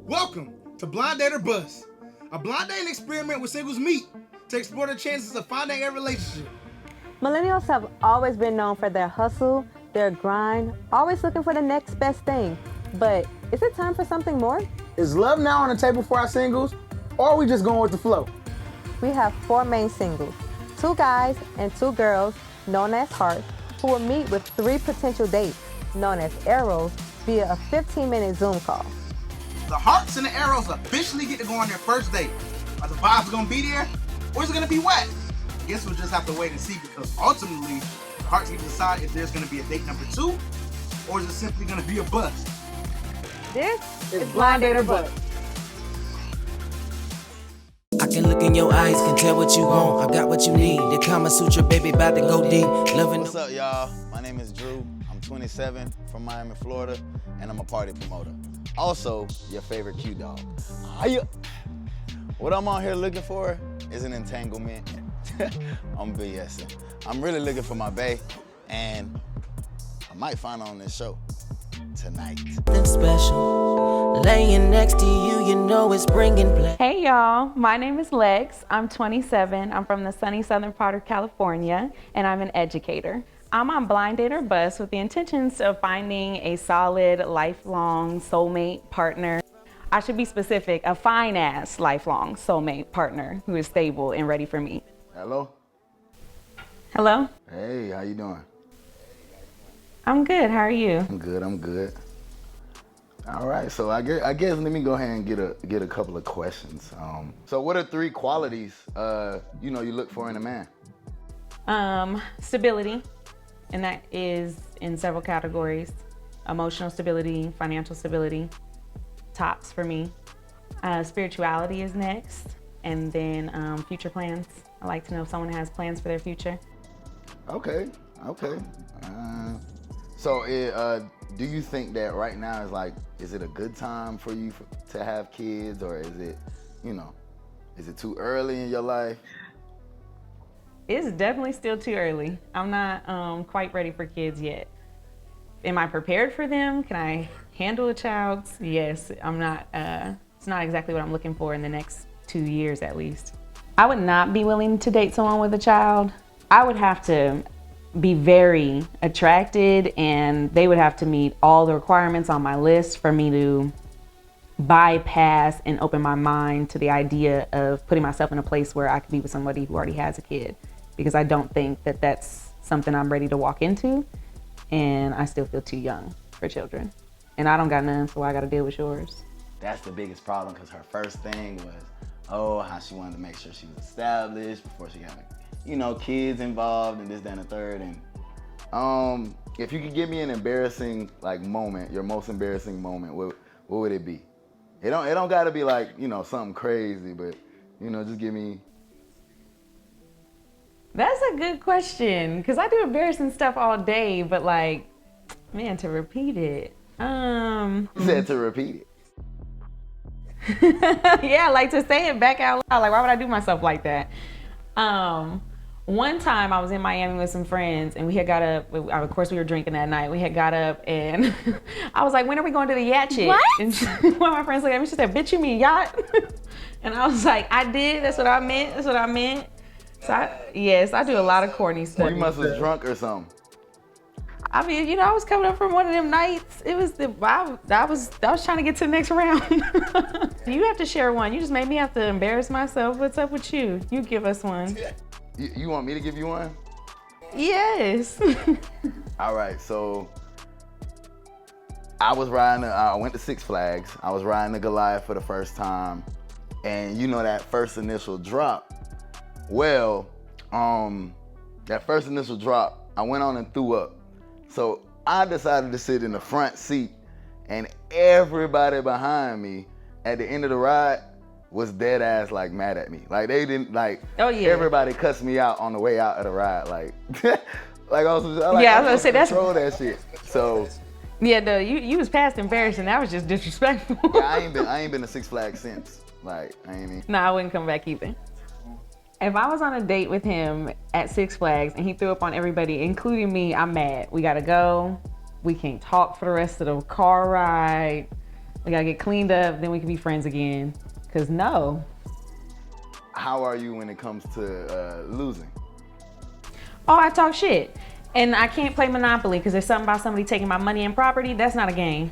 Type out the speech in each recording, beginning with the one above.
Welcome to Blind Date or Bust, a blind dating experiment where singles meet to explore their chances of finding a relationship. Millennials have always been known for their hustle, their grind, always looking for the next best thing. But is it time for something more? Is love now on the table for our singles, or are we just going with the flow? We have 4 main singles, 2 guys and 2 girls, known as Hearts, who will meet with 3 potential dates, known as Arrows, via a 15-minute Zoom call. The Hearts and the Arrows officially get to go on their first date. Are the vibes gonna be there, or is it gonna be wet? I guess we'll just have to wait and see, because ultimately, the Hearts get to decide if there's gonna be a date number 2, or is it simply gonna be a bust. This is Blind Date or Bust. I can look in your eyes, can tell what you want. I got what you need. The Kama Sutra, baby, about to go deep. Loving. What's up, y'all? My name is Drew. I'm 27 from Miami, Florida, and I'm a party promoter. Also, your favorite Q dog. Hiya. What I'm on here looking for is an entanglement. I'm BSing. I'm really looking for my bae, and I might find her on this show tonight. Something special. Laying next to you, you know it's bringing play. Hey y'all, my name is Lex. I'm 27. I'm from the sunny southern part of California, and I'm an educator. I'm on Blind Date or Bust with the intentions of finding a solid, lifelong soulmate partner. I should be specific, a fine-ass, lifelong soulmate partner who is stable and ready for me. Hello? Hello? Hey, how you doing? I'm good, how are you? I'm good. All right, so I guess let me go ahead and get a couple of questions. So what are 3 qualities you look for in a man? Stability, and that is in several categories. Emotional stability, financial stability, tops for me. Spirituality is next, and then future plans. I like to know if someone has plans for their future. Okay. So do you think that right now is it a good time for you to have kids, or is it, is it too early in your life? It's definitely still too early. I'm not quite ready for kids yet. Am I prepared for them? Can I handle a child? Yes, I'm not. It's not exactly what I'm looking for in the next 2 years at least. I would not be willing to date someone with a child. I would have to be very attracted, and they would have to meet all the requirements on my list for me to bypass and open my mind to the idea of putting myself in a place where I could be with somebody who already has a kid, because I don't think that that's something I'm ready to walk into, and I still feel too young for children. And I don't got none, so I got to deal with yours. That's the biggest problem, because her first thing was, how she wanted to make sure she was established before she got kids involved and this, that, and the third. And if you could give me an embarrassing moment, your most embarrassing moment, what would it be? It don't gotta be something crazy, but just give me. That's a good question, because I do embarrassing stuff all day, but man, to repeat it. You said to repeat it. Yeah, to say it back out loud. Why would I do myself like that? One time I was in Miami with some friends, and we had got up. Of course, we were drinking that night. We had got up, and I was like, "When are we going to the yacht chick?" What? And one of my friends looked at me. She said, "Bitch, you mean yacht?" And I was like, "I did. That's what I meant." So yes, I do a lot of corny stuff. You must have drunk or something. I mean, I was coming up from one of them nights. It was I was trying to get to the next round. You have to share one. You just made me have to embarrass myself. What's up with you? You give us one. You want me to give you one? Yes. All right, so I went to Six Flags. I was riding the Goliath for the first time, and that first initial drop. Well, that first initial drop, I went on and threw up. So I decided to sit in the front seat, and everybody behind me at the end of the ride was dead ass mad at me. They didn't Oh yeah. Everybody cussed me out on the way out of the ride. I was gonna say that's control that shit. So yeah, no, you was past embarrassing. That was just disrespectful. yeah, I ain't been to Six Flags since. I ain't even. No, I wouldn't come back either. If I was on a date with him at Six Flags and he threw up on everybody, including me, I'm mad. We gotta go. We can't talk for the rest of the car ride. We gotta get cleaned up, then we can be friends again. Cause no. How are you when it comes to losing? Oh, I talk shit. And I can't play Monopoly because there's something about somebody taking my money and property. That's not a game.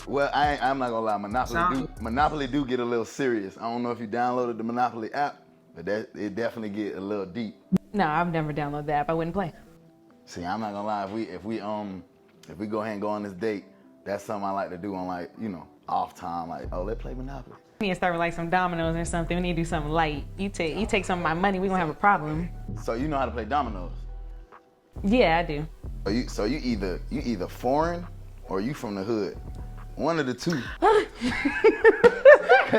Well, I'm not gonna lie, Monopoly do get a little serious. I don't know if you downloaded the Monopoly app, but it definitely get a little deep. No, I've never downloaded the app. I wouldn't play. See, I'm not gonna lie, if we go ahead and go on this date, that's something I like to do on, like, you know, off time, like, oh, let's play Monopoly. We need to start with like some dominoes or something. We need to do something light. You take some of my money, we gonna have a problem. So you know how to play dominoes? Yeah, I do. So you either foreign or you from the hood. One of the two.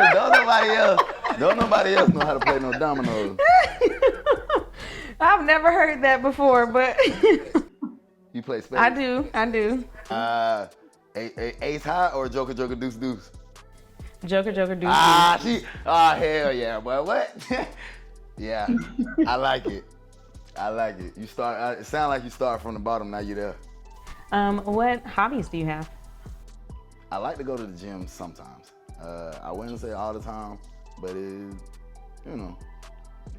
don't nobody else know how to play no dominoes. I've never heard that before, but You play spades? I do. Ace high or Joker, deuce, deuce? Joker, deuce. Hell yeah, boy. What? Yeah, I like it. You start. It sounds like you start from the bottom. Now you're there. What hobbies do you have? I like to go to the gym sometimes. I wouldn't say all the time, but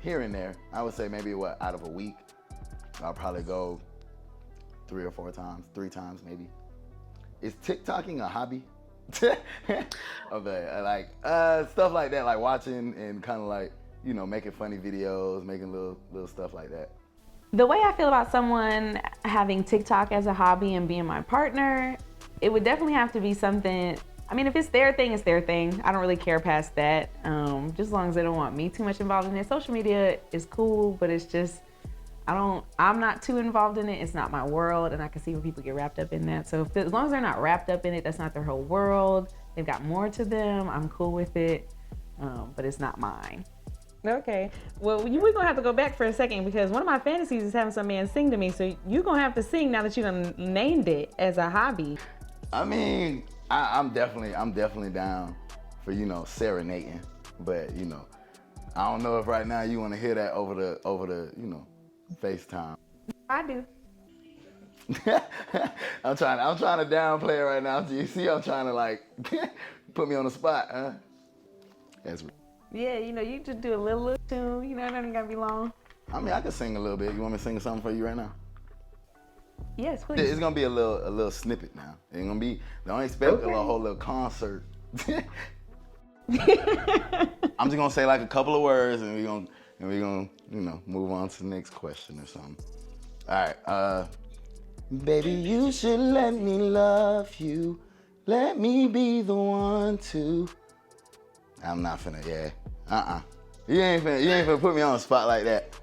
here and there. I would say maybe out of a week, I'll probably go 3 or 4 times, 3 times maybe. Is TikToking a hobby? Okay, like stuff like that, like watching and kind of like, making funny videos, making little stuff like that. The way I feel about someone having TikTok as a hobby and being my partner, it would definitely have to be something. I mean, if it's their thing, it's their thing. I don't really care past that. Just as long as they don't want me too much involved in it. Social media is cool, but it's just, I'm not too involved in it. It's not my world, and I can see where people get wrapped up in that. So as long as they're not wrapped up in it, that's not their whole world. They've got more to them. I'm cool with it, but it's not mine. Okay, well, we're gonna have to go back for a second because one of my fantasies is having some man sing to me. So you're gonna have to sing now that you done named it as a hobby. I mean, I'm definitely down for serenading, but I don't know if right now you want to hear that over the FaceTime. I do. I'm trying to downplay it right now. You see, I'm trying to like put me on the spot, huh? Yeah, you just do a little tune. It ain't gotta be long. I mean, I can sing a little bit. You want me to sing something for you right now? Yes, please. It's gonna be a little snippet now. It ain't gonna be. Don't expect a whole little concert. I'm just gonna say like a couple of words, and we're gonna move on to the next question or something. All right. Baby, you should let me love you. Let me be the one to. I'm not finna. Yeah. You ain't finna put me on the spot like that.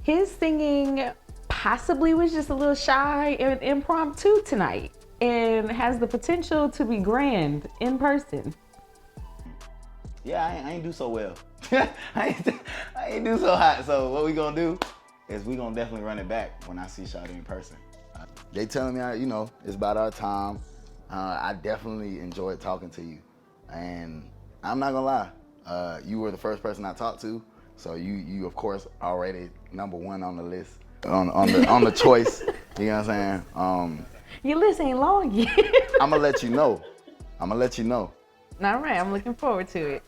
His singing possibly was just a little shy and impromptu tonight, and has the potential to be grand in person. Yeah, I ain't do so well. I ain't do so hot. So what we gonna do is we gonna definitely run it back when I see Shawty in person. They telling me, it's about our time. I definitely enjoyed talking to you, and I'm not gonna lie. You were the first person I talked to, so you of course already #1 on the list, on the choice. You know what I'm saying? Your list ain't long yet. I'm gonna let you know. All right, I'm looking forward to it.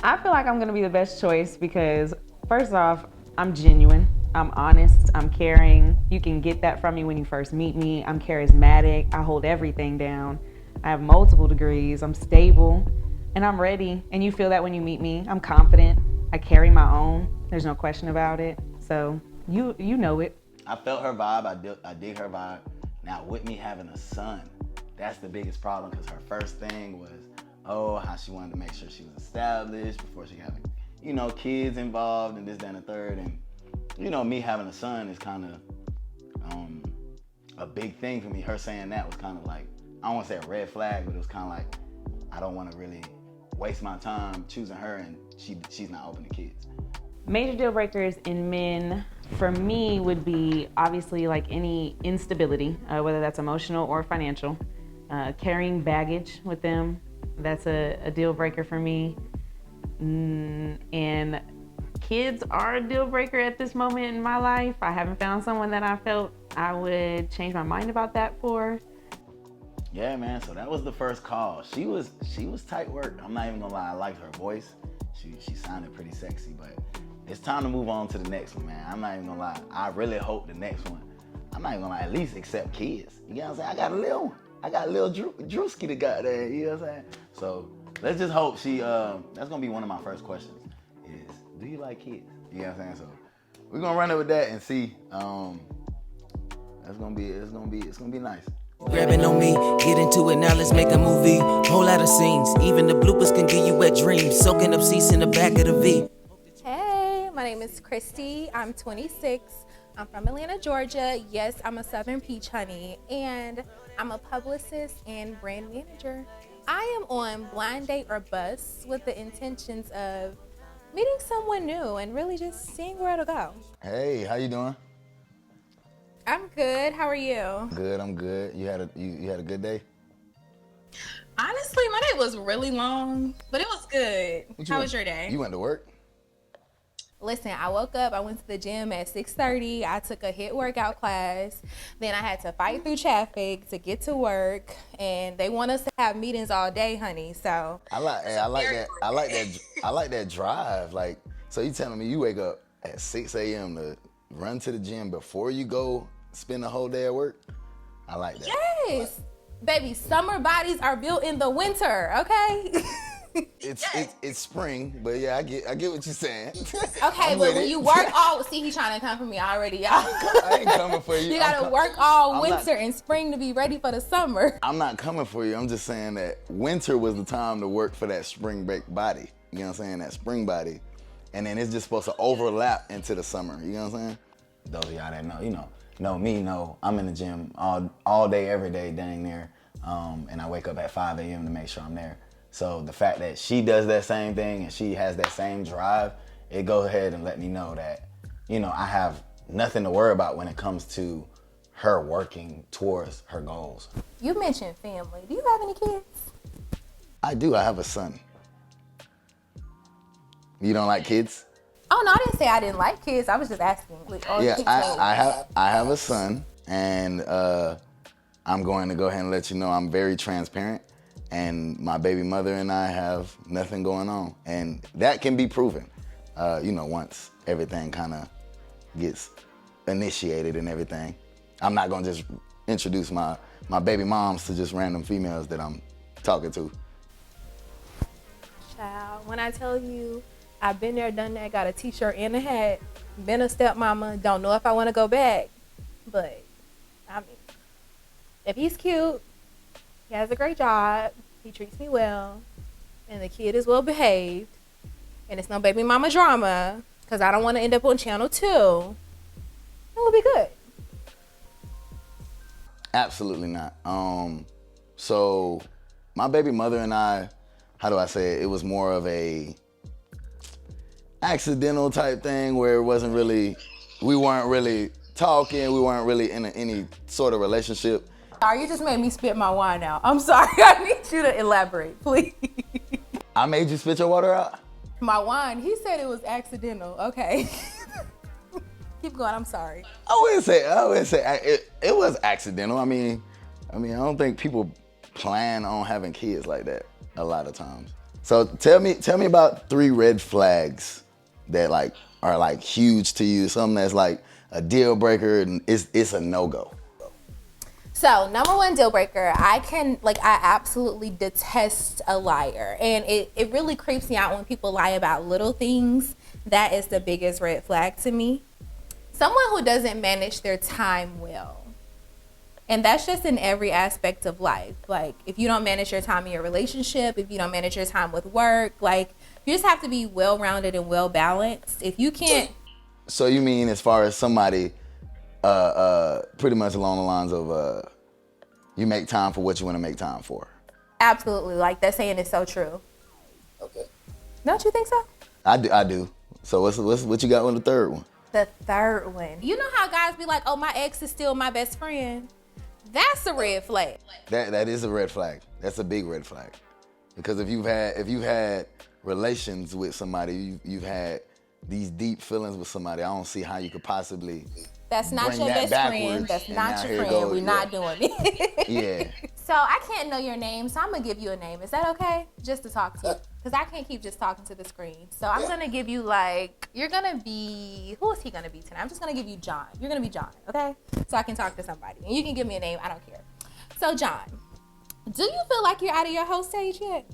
I feel like I'm gonna be the best choice because first off, I'm genuine, I'm honest, I'm caring. You can get that from me when you first meet me. I'm charismatic, I hold everything down. I have multiple degrees, I'm stable, and I'm ready. And you feel that when you meet me. I'm confident, I carry my own, there's no question about it. So you know it. I felt her vibe, I dig her vibe. Now with me having a son, that's the biggest problem because her first thing was, how she wanted to make sure she was established before she having, kids involved and this, that, and the third. And, me having a son is kind of a big thing for me. Her saying that was kind of like, I don't want to say a red flag, but it was kind of like, I don't want to really waste my time choosing her and she's not open to kids. Major deal breakers in men for me would be obviously like any instability, whether that's emotional or financial. Carrying baggage with them, that's a deal breaker for me. And kids are a deal breaker at this moment in my life. I haven't found someone that I felt I would change my mind about that for. Yeah, man. So that was the first call. She was tight work. I'm not even gonna lie. I liked her voice. She sounded pretty sexy, but it's time to move on to the next one, man. I'm not even gonna lie. I really hope the next one, I'm not even gonna lie, at least accept kids. You know what I'm saying? I got a little Drewski that got there. You know what I'm saying? So let's just hope she. That's gonna be one of my first questions. Is do you like kids? You know what I'm saying? So we're gonna run it with that and see. It's gonna be nice. Grabbing on me, get into it now, let's make a movie. Whole lot of scenes, even the bloopers can give you wet dreams. Soaking up seats in the back of the V. Hey, my name is Christy. I'm 26. I'm from Atlanta, Georgia. Yes, I'm a Southern Peach Honey, and I'm a publicist and brand manager. I am on Blind Date or Bust with the intentions of meeting someone new and really just seeing where it'll go. Hey, how you doing? I'm good. How are you? Good, I'm good. You had a good day? Honestly, my day was really long, but it was good. How was your day? You went to work? Listen, I woke up, I went to the gym at 6:30. I took a HIIT workout class. Then I had to fight through traffic to get to work. And they want us to have meetings all day, honey. So I like that drive. Like, so you telling me you wake up at 6 a.m. to run to the gym before you go spend the whole day at work? I like that. Yes. Baby, summer bodies are built in the winter, okay? It's spring, but yeah, I get what you're saying. Okay, but when you work all, see, he's trying to come for me already, y'all. I ain't coming for you. You gotta work all winter and spring to be ready for the summer. I'm not coming for you. I'm just saying that winter was the time to work for that spring break body. You know what I'm saying? That spring body. And then it's just supposed to overlap into the summer. You know what I'm saying? Those of y'all that know me, know I'm in the gym all day, every day, dang near. And I wake up at 5 a.m. to make sure I'm there. So the fact that she does that same thing and she has that same drive, it goes ahead and let me know that, I have nothing to worry about when it comes to her working towards her goals. You mentioned family. Do you have any kids? I do. I have a son. You don't like kids? Oh no, I didn't say I didn't like kids. I was just asking. Yeah, I have a son, and I'm going to go ahead and let you know I'm very transparent, and my baby mother and I have nothing going on, and that can be proven. Once everything kind of gets initiated and everything. I'm not gonna just introduce my baby moms to just random females that I'm talking to. Child, when I tell you, I've been there, done that, got a t-shirt and a hat, been a stepmama, don't know if I want to go back. But, I mean, if he's cute, he has a great job, he treats me well, and the kid is well behaved, and it's no baby mama drama, because I don't want to end up on channel 2, it will be good. Absolutely not. So my baby mother and I, how do I say it? It was more of a accidental type thing where it wasn't really, we weren't really talking, we weren't really in any sort of relationship. Sorry, you just made me spit my wine out. I'm sorry, I need you to elaborate, please. I made you spit your water out? My wine, he said it was accidental, okay. Keep going, I'm sorry. I wouldn't say it was accidental. I mean, I don't think people plan on having kids like that a lot of times. So tell me about 3 red flags that are huge to you, something that's like a deal breaker and it's a no-go. So number 1 deal breaker, I absolutely detest a liar. And it really creeps me out when people lie about little things. That is the biggest red flag to me. Someone who doesn't manage their time well. And that's just in every aspect of life. Like, if you don't manage your time in your relationship, if you don't manage your time with work, you just have to be well-rounded and well-balanced. If you can't... So you mean as far as somebody pretty much along the lines of you make time for what you want to make time for? Absolutely. That saying is so true. Okay. Don't you think so? I do. So what you got on the third one? The third one. You know how guys be like, oh, my ex is still my best friend? That's a red flag. That is a red flag. That's a big red flag. Because if you've had relations with somebody, you've had these deep feelings with somebody, I don't see how you could possibly. That's not bring your that best friend. backwards, That's and not now your here it friend. goes, We're not doing it. Yeah. So I can't know your name, so I'm gonna give you a name. Is that okay? Just to talk to you, because I can't keep just talking to the screen. So I'm gonna give you you're gonna be, who is he gonna be tonight? I'm just gonna give you John. You're gonna be John, okay? So I can talk to somebody, and you can give me a name. I don't care. So John, do you feel like you're out of your host stage yet?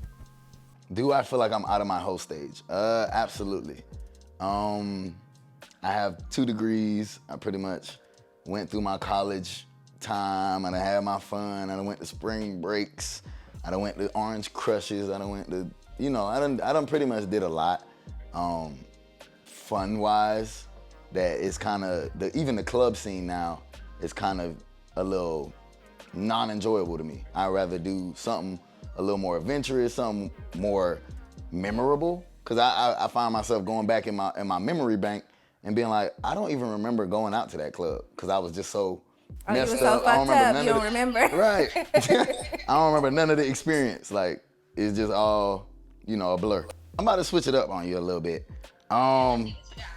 Do I feel like I'm out of my host stage? Absolutely. I have 2 degrees. I pretty much went through my college time, and I had my fun. I done went to spring breaks. I done went to Orange Crushes. I done went to, I done pretty much did a lot. Fun-wise, that it's kind of, even the club scene now is kind of a little non-enjoyable to me. I'd rather do something a little more adventurous, something more memorable. Cause I find myself going back in my memory bank and being like, I don't even remember going out to that club because I was just so messed you were so up. I don't fucked remember up, none you of don't remember. Right. I don't remember none of the experience. Like, it's just all, a blur. I'm about to switch it up on you a little bit.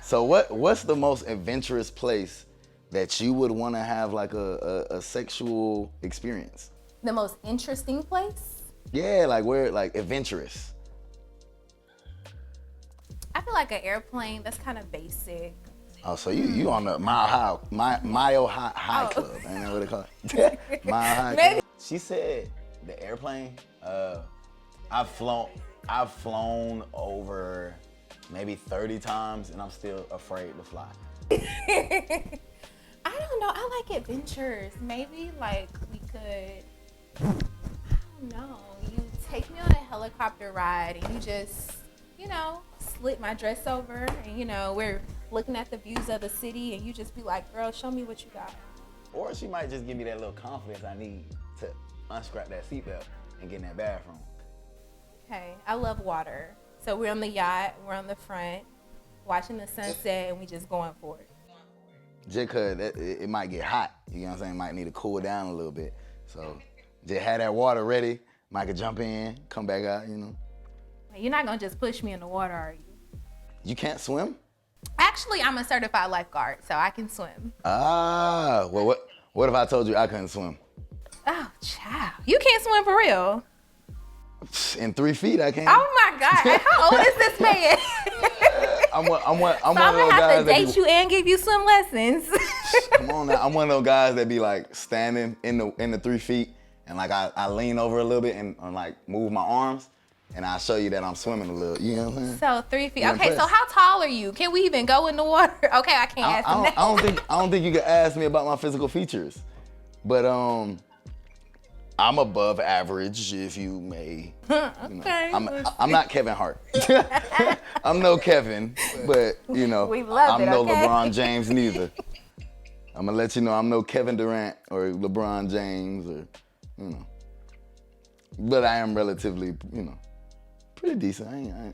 So what's the most adventurous place that you would want to have like a sexual experience? The most interesting place? Yeah, like where, like adventurous. I feel like an airplane. That's kind of basic. Oh, so you on the Mile High Oh. Club? Ain't that what they call it? Mile High Maybe. Club. She said the airplane. I've flown over maybe 30 times, and I'm still afraid to fly. I don't know. I like adventures. Maybe like we could, I don't know. You take me on a helicopter ride and you just, slit my dress over and we're looking at the views of the city and you just be like, girl, show me what you got. Or she might just give me that little confidence I need to unstrap that seatbelt and get in that bathroom. Okay, I love water. So we're on the yacht, we're on the front, watching the sunset and we just going for it. Just cause it might get hot, you know what I'm saying? Might need to cool down a little bit. So just have that water ready. Might could jump in, come back out, You're not gonna just push me in the water, are you? You can't swim? Actually, I'm a certified lifeguard, so I can swim. Ah, well, what if I told you I couldn't swim? Oh, child. You can't swim for real. In 3 feet, I can't. Oh my God. How old is this man? I'm one I'm of those gonna have guys to that date you and give you swim lessons. Come on now. I'm one of those guys that be like standing in the 3 feet and like I lean over a little bit and like move my arms and I'll show you that I'm swimming a little. You know what I'm saying? So 3 feet. You're Okay, so impressed. how tall are you? Can we even go in the water? Okay, I can't ask him that. I don't think you can ask me about my physical features, but I'm above average, if you may. Okay. I'm not Kevin Hart. I'm no Kevin, but We love I'm it, no okay? LeBron James neither. I'm gonna let you know I'm no Kevin Durant or LeBron James or, But I am relatively, pretty decent.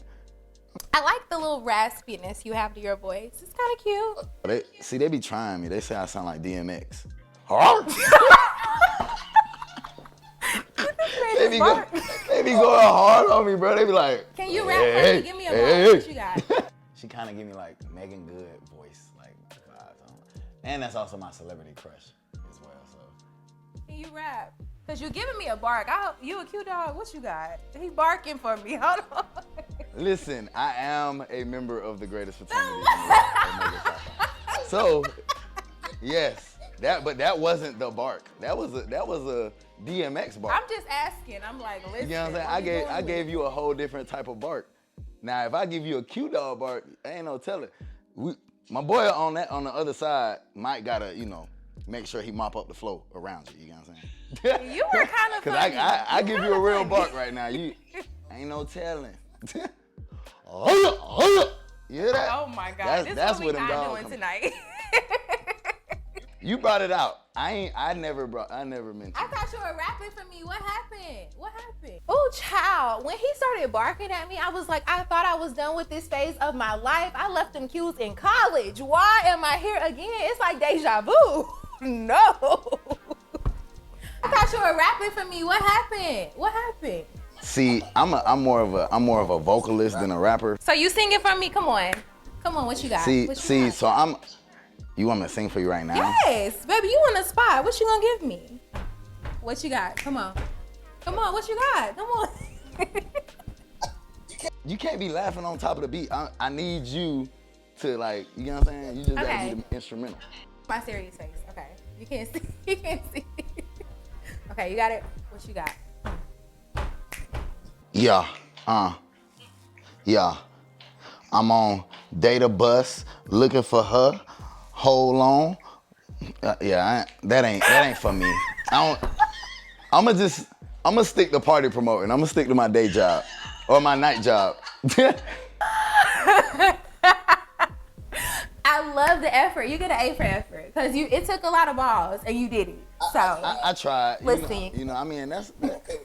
I like the little raspiness you have to your voice. It's kind of cute. They be trying me. They say I sound like DMX. Hard. They be going hard on me, bro. They be like, Can you rap for me? Give me a bar. What you got? She kind of give me like Megan Good voice, like vibes. I don't know. And that's also my celebrity crush as well. So Can you rap? Cause you giving me a bark. You a cute dog. What you got? He barking for me. Hold on. listen, I am a member of the greatest fraternity. in the world, Omega Psi. So yes, but that wasn't the bark. That was a DMX bark. I'm just asking. I'm like, listen. You know what I'm saying? I gave you a whole different type of bark. Now, if I give you a cute dog bark, ain't no telling. My boy on the other side might gotta, make sure he mop up the floor around you. You know what I'm saying? You were kind of Cause funny. I give you a real bark right now. You ain't no telling. You hear that? Oh my God. That's what we what them not dogs doing come- tonight. You brought it out. I never mentioned. I thought you were rapping for me. What happened? Oh, child. When he started barking at me, I was like, I thought I was done with this phase of my life. I left them cues in college. Why am I here again? It's like deja vu. No. I thought you were rapping for me. What happened? See, I'm more of a vocalist than a rapper. So you singing for me? Come on. Come on, what you got? See, What you got? so you want me to sing for you right now? Yes, baby, you on the spot. What you gonna give me? What you got? Come on. Come on, what you got? Come on. You can't be laughing on top of the beat. I need you to like, you know what I'm saying? You just gotta Okay. be the instrumental. My serious face. Okay. You can't see. You can't see. Okay, you got it. What you got? Yeah, yeah. I'm on data bus looking for her. Hold on. That ain't for me. I'm gonna stick to party promoting. I'm gonna stick to my day job or my night job. I love the effort. You get an A for effort because it took a lot of balls and you did it. So I tried. Listen. You know, I mean,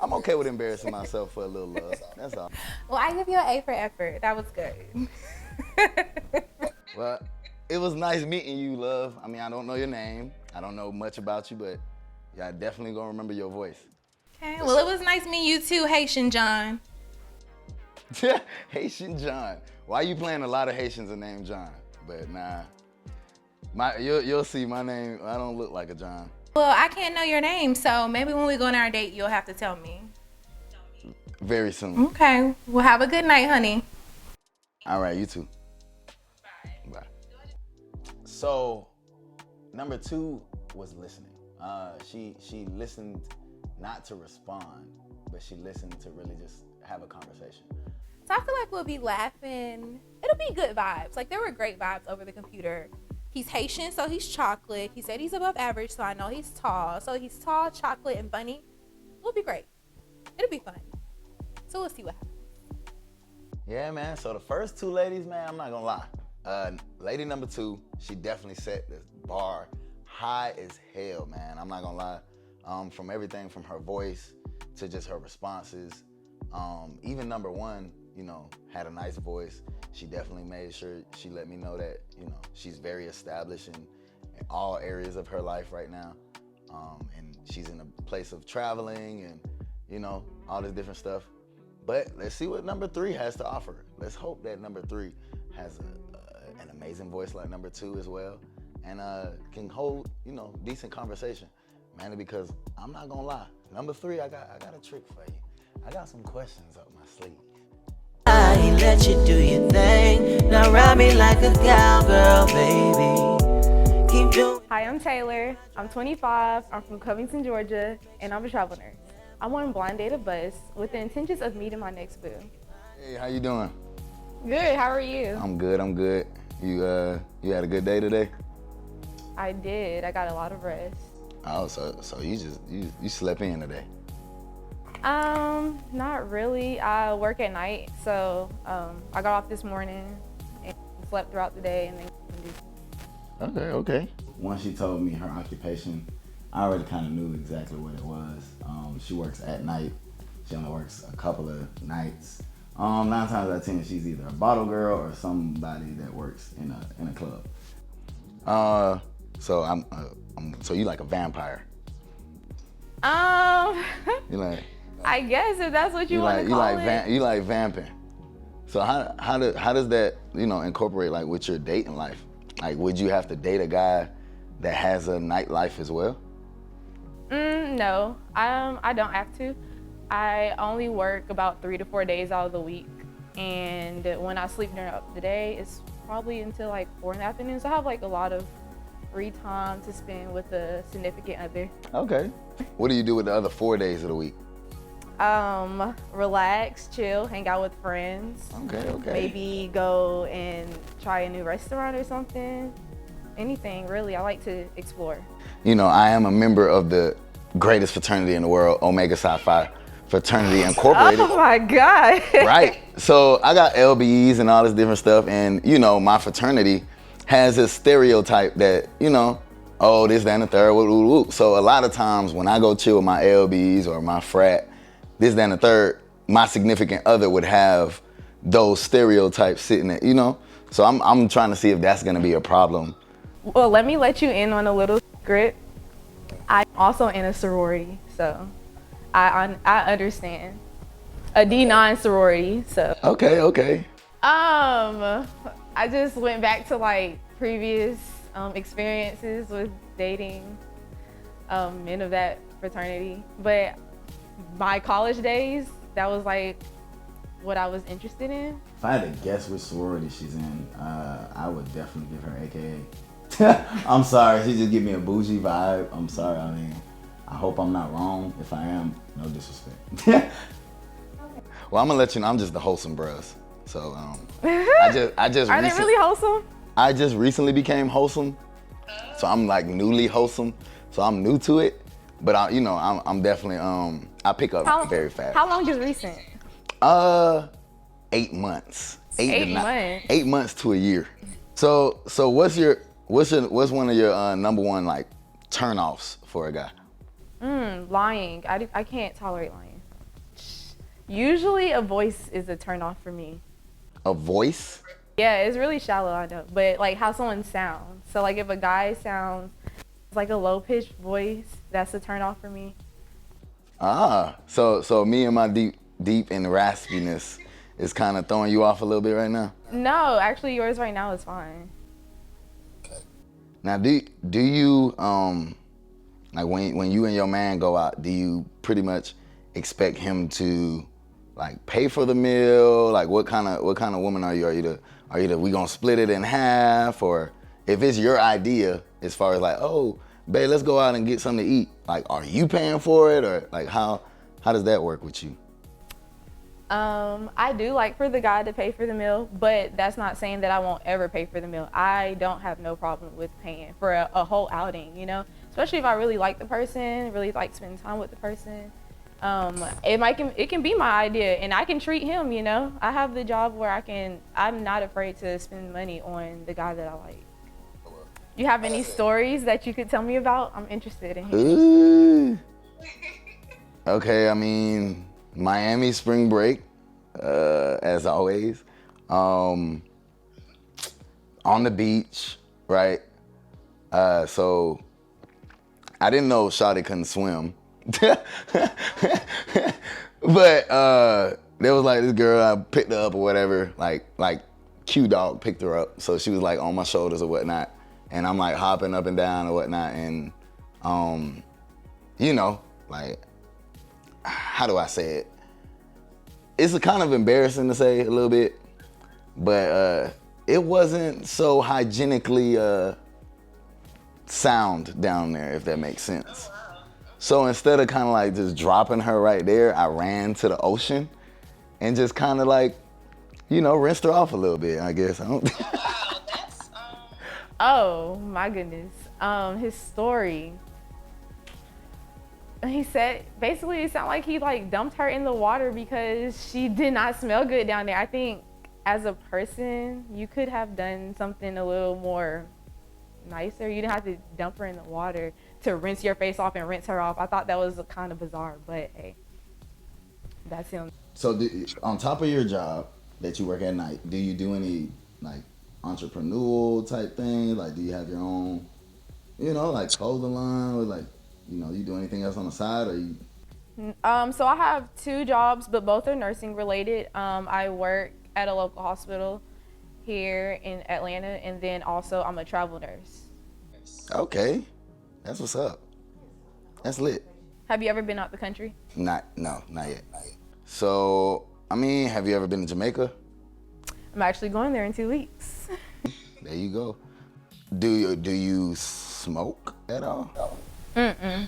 I'm okay with embarrassing myself for a little love. That's all. well, I give you an A for effort. That was good. Well, it was nice meeting you, love. I mean, I don't know your name. I don't know much about you, but yeah, I definitely gonna remember your voice. Okay. Well, it was nice meeting you too, Haitian John. Haitian John. Why you playing a lot of Haitians are named John? But nah, you'll see my name. I don't look like a John. Well, I can't know your name, so maybe when we go on our date, you'll have to tell me. Very soon. Okay. Well, have a good night, honey. All right, you too. Bye. So, number 2 was listening. She listened not to respond, but she listened to really just have a conversation. So I feel like we'll be laughing. It'll be good vibes. Like, there were great vibes over the computer. He's Haitian, so he's chocolate. He said he's above average, so I know he's tall. So he's tall, chocolate, and funny. It'll be great. It'll be fun. So we'll see what happens. Yeah, man. So the first 2 ladies, man, I'm not gonna lie. Lady number 2, she definitely set the bar high as hell, man. I'm not gonna lie. From everything from her voice to just her responses. Even number 1, you know, had a nice voice. She definitely made sure she let me know that, you know, she's very established in all areas of her life right now. And she's in a place of traveling and, you know, all this different stuff. But let's see what number 3 has to offer. Let's hope that number 3 has an amazing voice like number 2 as well, and can hold, you know, decent conversation. Mainly because I'm not gonna lie, number 3, I got a trick for you. I got some questions up my sleeve. I let you do your thing. Now ride me like a cowgirl, baby. Keep doing. Hi, I'm Taylor. I'm 25. I'm from Covington, Georgia, and I'm a travel nurse. I'm on Blind Date a Bus with the intentions of meeting my next boo. Hey, how you doing? Good. How are you? I'm good. You had a good day today? I did. I got a lot of rest. Oh, so you slept in today? Not really. I work at night, so I got off this morning and slept throughout the day, and then. Okay. Once she told me her occupation, I already kind of knew exactly what it was. She works at night. She only works a couple of nights. 9 times out of 10, she's either a bottle girl or somebody that works in a club. So you like a vampire? You like? I guess if that's what you want to call it. You like vamping. So how does that, you know, incorporate like with your dating life? Like, would you have to date a guy that has a nightlife as well? No, I don't have to. I only work about 3 to 4 days out of the week, and when I sleep during the day, it's probably until like 4 in the afternoon. So I have like a lot of free time to spend with a significant other. Okay. What do you do with the other 4 days of the week? Relax, chill, hang out with friends. Okay. Maybe go and try a new restaurant or something. Anything, really. I like to explore. You know, I am a member of the greatest fraternity in the world, Omega Psi Phi Fraternity Incorporated. Oh my God. Right. So I got LBEs and all this different stuff, and you know, my fraternity has a stereotype that, you know, oh, this, that, and the third, woo, woo, woo. So a lot of times when I go chill with my LBs or my frat, this, that, and the third, my significant other would have those stereotypes sitting there, you know? So I'm trying to see if that's gonna be a problem. Well, let me let you in on a little secret. I'm also in a sorority, so I understand. A D9 sorority, so. Okay. I I just went back to like previous experiences with dating men of that fraternity. But my college days, that was like what I was interested in. If I had to guess which sorority she's in, I would definitely give her AKA. I'm sorry, she just give me a bougie vibe. I'm sorry, I mean, I hope I'm not wrong. If I am, no disrespect. Well, I'm gonna let you know, I'm just the wholesome bros. So, I just Are they really wholesome? I just recently became wholesome. So I'm like newly wholesome. So I'm new to it. But I'm definitely, I pick up very fast. How long is recent? 8 months. 8 months to a year. So what's one of your number one like turnoffs for a guy? Lying. I can't tolerate lying. Usually a voice is a turnoff for me. A voice? Yeah, it's really shallow, I know. But like how someone sounds. So like if a guy sounds like a low pitched voice, that's a turnoff for me. So me and my deep and raspiness is kind of throwing you off a little bit right now? No, actually yours right now is fine. Now, do you like when you and your man go out, do you pretty much expect him to like pay for the meal? Like what kind of woman are you? Are you the we gonna split it in half, or if it's your idea as far as like, oh, babe, let's go out and get something to eat. Like, are you paying for it, or like how does that work with you? I do like for the guy to pay for the meal, but that's not saying that I won't ever pay for the meal. I don't have no problem with paying for a whole outing, you know? Especially if I really like the person, really like spending time with the person. It can be my idea, and I can treat him, you know? I have the job where I'm not afraid to spend money on the guy that I like. You have any stories that you could tell me about? I'm interested in hearing. Okay, I mean, Miami spring break, as always. On the beach, right? So I didn't know Shawty couldn't swim. But there was like this girl, I picked her up or whatever, like Q-Dog picked her up. So she was like on my shoulders or whatnot. And I'm like hopping up and down or whatnot. And, you know, like, how do I say it? It's a kind of embarrassing to say a little bit, but it wasn't so hygienically sound down there, if that makes sense. So instead of kind of like just dropping her right there, I ran to the ocean and just kind of like, you know, rinsed her off a little bit, I guess. Oh my goodness. His story. He said, basically it sounded like he like dumped her in the water because she did not smell good down there. I think as a person, you could have done something a little more nicer. You didn't have to dump her in the water to rinse your face off and rinse her off. I thought that was kind of bizarre, but hey, that's him. So on top of your job that you work at night, do you do any like entrepreneurial type things? Like, do you have your own, you know, like clothing line, or like, you know, you do anything else on the side, or you? So I have 2 jobs, but both are nursing related. I work at a local hospital here in Atlanta, and then also I'm a travel nurse. Okay, that's what's up. That's lit. Have you ever been out the country? Not yet. So, I mean, have you ever been to Jamaica? I'm actually going there in 2 weeks. There you go. Do you smoke at all? Mm-mm.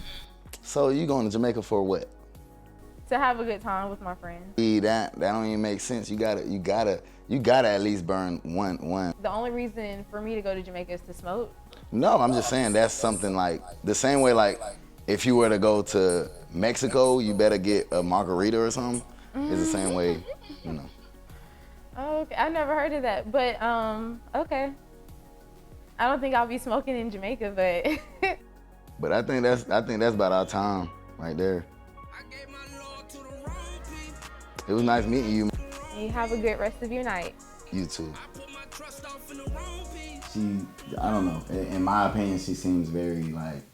So you going to Jamaica for what? To have a good time with my friends. That don't even make sense. You gotta at least burn one. The only reason for me to go to Jamaica is to smoke. No, I'm just saying that's something like the same way like if you were to go to Mexico, you better get a margarita or something. It's the same way, you know. Okay, I never heard of that, but okay. I don't think I'll be smoking in Jamaica, but. But I think that's about our time right there. It was nice meeting you. You have a good rest of your night. You too. I don't know. In my opinion, she seems very like,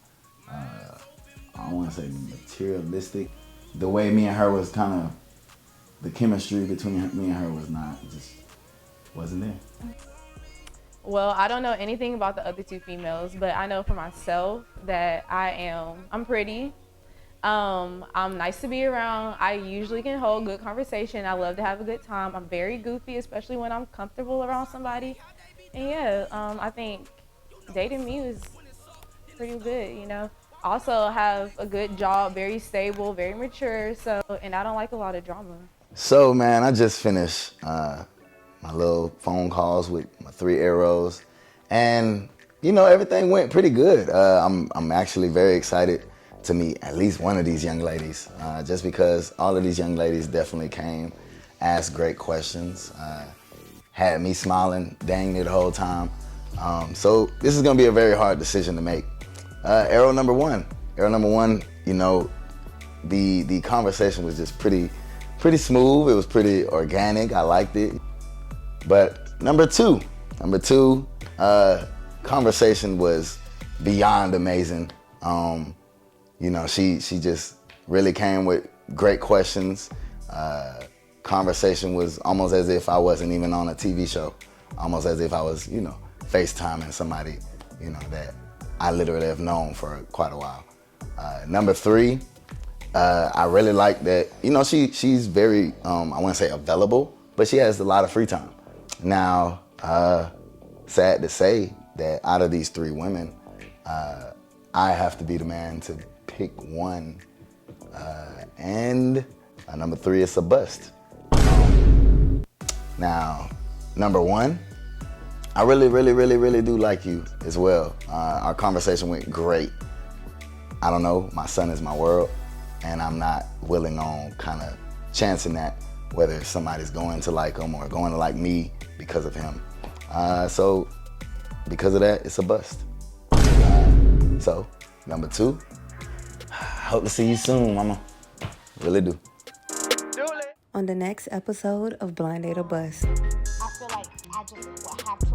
I don't want to say materialistic. The way me and her was kind of, the chemistry between me and her wasn't there. Well, I don't know anything about the other two females, but I know for myself that I'm pretty. I'm nice to be around. I usually can hold good conversation. I love to have a good time. I'm very goofy, especially when I'm comfortable around somebody. And yeah, I think dating me was pretty good, you know. Also have a good job, very stable, very mature, and I don't like a lot of drama. So man, I just finished my little phone calls with my 3 arrows, and you know, everything went pretty good. I'm actually very excited to meet at least one of these young ladies, just because all of these young ladies definitely came, asked great questions, had me smiling dang near the whole time. So this is gonna be a very hard decision to make. Arrow number one, you know, the conversation was just pretty smooth. It was pretty organic. I liked it. But number two, conversation was beyond amazing. You know, she just really came with great questions. Conversation was almost as if I wasn't even on a TV show, almost as if I was, you know, FaceTiming somebody, you know, that I literally have known for quite a while. Number 3, I really like that, you know, she's very, I wouldn't say available, but she has a lot of free time. Now, sad to say that out of these 3 women, I have to be the man to pick one, and number 3 is a bust. Now, number 1, I really do like you as well. Our conversation went great. I don't know, my son is my world, and I'm not willing on kind of chancing that, whether somebody's going to like him or going to like me because of him. So because of that, it's a bust. So number 2, hope to see you soon, mama. Really do. On the next episode of Blind Date or Bust. I feel like I just would have to